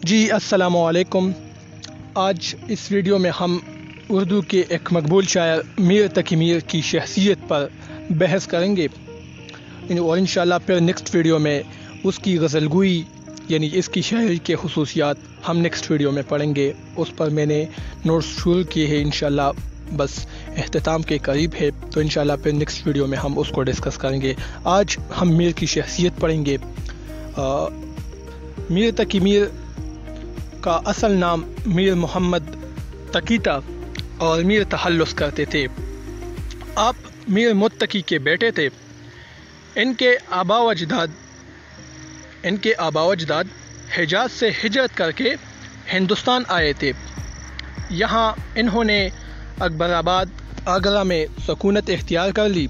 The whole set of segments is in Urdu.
جی السلام علیکم۔ آج اس ویڈیو میں ہم اردو کے ایک مقبول شاعر میر تقی میر کی شخصیت پر بحث کریں گے اور انشاءاللہ پھر نیکسٹ ویڈیو میں اس کی غزل گوئی یعنی اس کی شاعری کے خصوصیات ہم نیکسٹ ویڈیو میں پڑھیں گے۔ اس پر میں نے نوٹس شروع کیے ہیں، انشاءاللہ بس اختتام کے قریب ہے، تو انشاءاللہ پھر نیکسٹ ویڈیو میں ہم اس کو ڈسکس کریں گے۔ آج ہم میر کی شخصیت پڑھیں گے۔ میر تقی میر کا اصل نام میر محمد تقی تھا اور میر تخلص کرتے تھے۔ آپ میر متقی کے بیٹے تھے۔ ان کے آبا و اجداد حجاز سے ہجرت کر کے ہندوستان آئے تھے۔ یہاں انہوں نے اکبر آباد آگرہ میں سکونت اختیار کر لی۔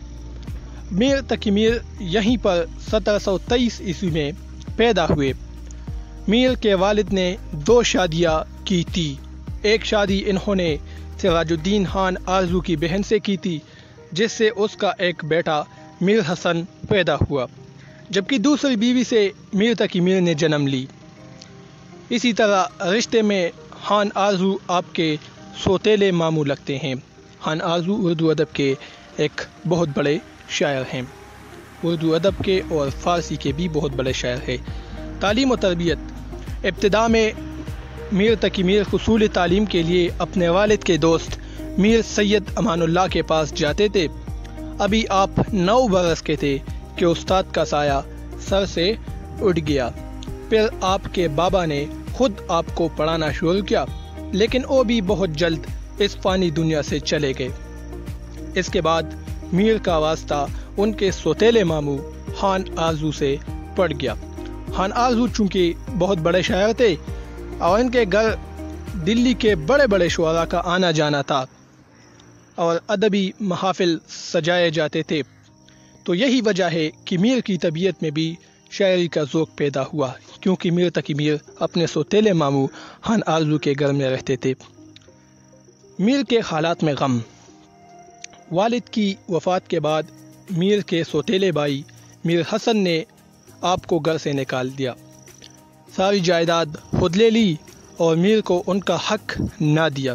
میر تقی میر یہیں پر 1723 عیسوی میں پیدا ہوئے۔ میر کے والد نے 2 شادیاں کی تھی۔ ایک شادی انہوں نے سراج الدین خان آرزو کی بہن سے کی تھی، جس سے اس کا ایک بیٹا میر حسن پیدا ہوا، جبکہ دوسری بیوی سے میر تقی میر نے جنم لی۔ اسی طرح رشتے میں خان آرزو آپ کے سوتیلے ماموں لگتے ہیں۔ خان آرزو اردو ادب کے ایک بہت بڑے شاعر ہیں، اردو ادب کے اور فارسی کے بھی بہت بڑے شاعر ہیں۔ تعلیم و تربیت۔ ابتدا میں میر تقی میر حصول تعلیم کے لیے اپنے والد کے دوست میر سید امان اللہ کے پاس جاتے تھے۔ ابھی آپ 9 برس کے تھے کہ استاد کا سایہ سر سے اٹھ گیا۔ پھر آپ کے بابا نے خود آپ کو پڑھانا شروع کیا، لیکن وہ بھی بہت جلد اس فانی دنیا سے چلے گئے۔ اس کے بعد میر کا واسطہ ان کے سوتیلے ماموں خان آرزو سے پڑ گیا۔ خان آرزو چونکہ بہت بڑے شاعر تھے اور ان کے گھر دلی کے بڑے بڑے شعراء کا آنا جانا تھا اور ادبی محافل سجائے جاتے تھے، تو یہی وجہ ہے کہ میر کی طبیعت میں بھی شاعری کا ذوق پیدا ہوا، کیونکہ میر تقی میر اپنے سوتیلے ماموں خان آرزو کے گھر میں رہتے تھے۔ میر کے حالات میں غم۔ والد کی وفات کے بعد میر کے سوتیلے بھائی میر حسن نے آپ کو گھر سے نکال دیا، ساری جائیداد خود لے لی اور میر کو ان کا حق نہ دیا۔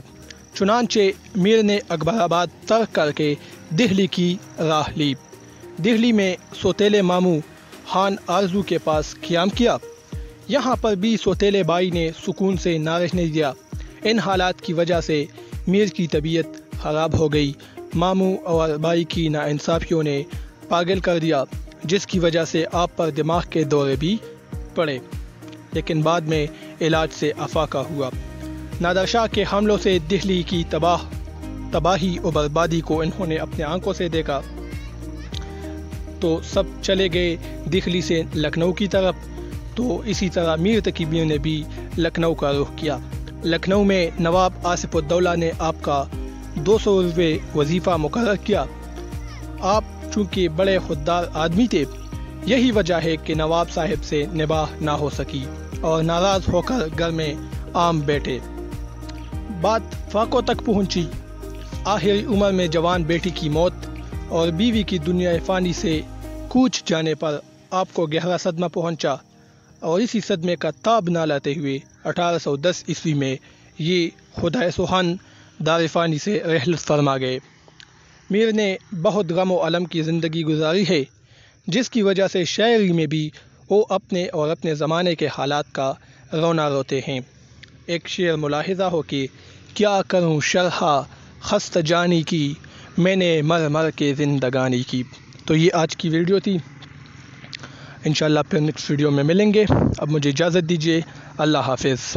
چنانچہ میر نے اکبر آباد ترک کر کے دہلی کی راہ لی۔ دہلی میں سوتیلے ماموں خان آرزو کے پاس قیام کیا۔ یہاں پر بھی سوتیلے بھائی نے سکون سے نہ رہنے دیا۔ ان حالات کی وجہ سے میر کی طبیعت خراب ہو گئی۔ ماموں اور بھائی کی ناانصافیوں نے پاگل کر دیا، جس کی وجہ سے آپ پر دماغ کے دورے بھی پڑے، لیکن بعد میں علاج سے افاقہ ہوا۔ نادر شاہ کے حملوں سے دہلی کی تباہی و بربادی کو انہوں نے اپنے آنکھوں سے دیکھا، تو سب چلے گئے دہلی سے لکھنؤ کی طرف۔ تو اسی طرح میر تقی میر نے بھی لکھنؤ کا رخ کیا۔ لکھنؤ میں نواب آصف الدولہ نے آپ کا 200 روپے وظیفہ مقرر کیا۔ آپ چونکہ بڑے خوددار آدمی تھے، یہی وجہ ہے کہ نواب صاحب سے نباہ نہ ہو سکی اور ناراض ہو کر گھر میں عام بیٹھے۔ بات فاقوں تک پہنچی۔ آخری عمر میں جوان بیٹی کی موت اور بیوی کی دنیا فانی سے کوچ جانے پر آپ کو گہرا صدمہ پہنچا، اور اسی صدمے کا تاب نہ لاتے ہوئے 1810 عیسوی میں یہ خدائے سبحان دار فانی سے رحلت فرما گئے۔ میر نے بہت غم و الم کی زندگی گزاری ہے، جس کی وجہ سے شاعری میں بھی وہ اپنے اور اپنے زمانے کے حالات کا رونا روتے ہیں۔ ایک شعر ملاحظہ ہو کہ کیا کروں شرح خست جانی کی، میں نے مر مر کے زندگانی کی۔ تو یہ آج کی ویڈیو تھی، انشاءاللہ پھر نیکسٹ ویڈیو میں ملیں گے۔ اب مجھے اجازت دیجیے، اللہ حافظ۔